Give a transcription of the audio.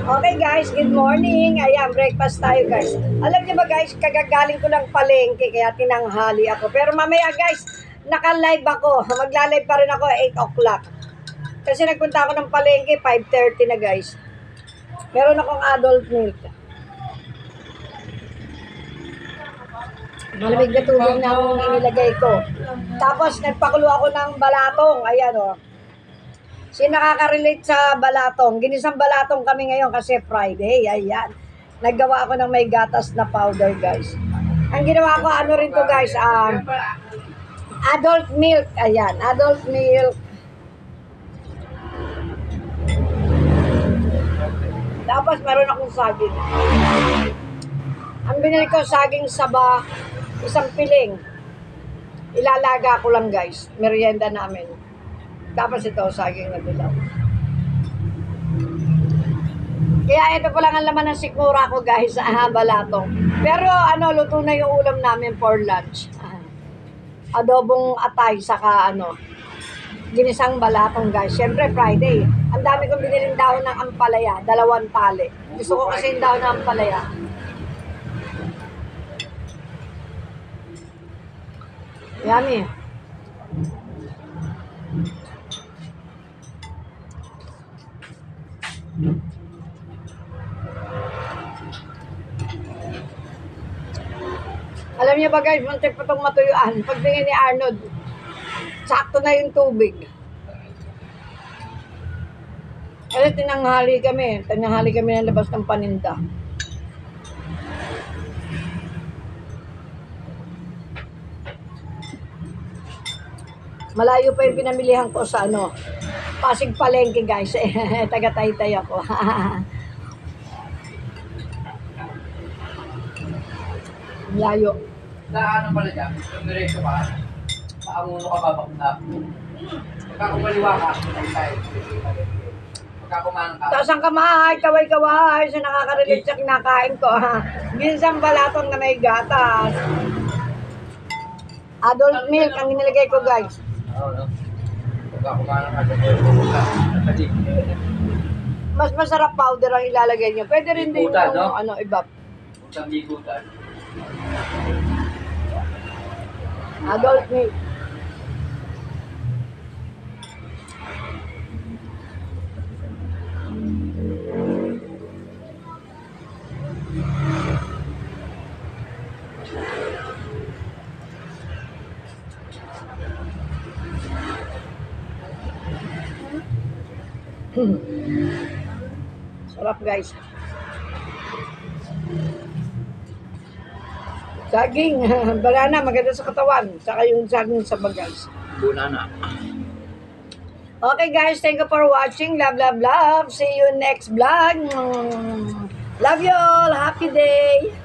Okay guys, good morning. Ayan, breakfast tayo guys. Alam niyo ba guys, kagagaling ko ng palengke kaya tinanghali ako. Pero mamaya guys, naka-live ako. Magla-live pa rin ako 8 o'clock. Kasi nagpunta ako ng palengke 5:30 na guys. Meron akong adult milk. Malamig na tubig na akong inilagay ko. Tapos nagpakulo ako ng balatong. Ayan o. Sino nakaka-relate sa balatong? Ginisang balatong kami ngayon kasi Friday. Ayan. Naggawa ako ng may gatas na powder, guys. Ang ginawa ko, ano rin to, guys, adult milk. Ayan, adult milk. Tapos, meron akong saging. Ang binili ko, saging saba, isang piling. Ilalaga ko lang, guys. Merienda namin. Tapos ito, saging na dilaw. Kaya ito pa lang ang laman ng sikura ko guys, balatong. Pero luto na yung ulam namin for lunch. Adobong atay, saka ginisang balatong guys. Siyempre Friday. Ang dami kong biniling dahon ng ampalaya, 2 tali. Gusto ko kasi yung dahon ng ampalaya. Yummy. Alam niyo ba guys, muntik pa itong matuyuan. Pagtingin ni Arnold, sakto na yung tubig. Kasi tinanghali kami ng labas ng paninda. Malayo pa yung pinamilihan ko sa Pasig Palengke guys. Taga-Taytay ako. Layo. Sa pala dyan, yung diretso ka, paanguno ka babakta. Pagkakumaliwa ka, pagkakumanan ka. Tapos ang kamahay, kaway-kaway, sa nakaka-relate sa kinakain ko. Ginsang balatong na may gatas. Adult milk ang inilagay ko guys. Oo, no? Pagkakumanan ka, Mas masarap powder ang ilalagay niyo. Pwede rin din Ikutan, yung no? iba. Isang ligutan. Adult milk. Sarap guys. Saging, banana, maganda sa katawan. Saka yung saging sa bagas. Banana. Okay guys, thank you for watching. Love, love, love. See you next vlog. Love you all. Happy day.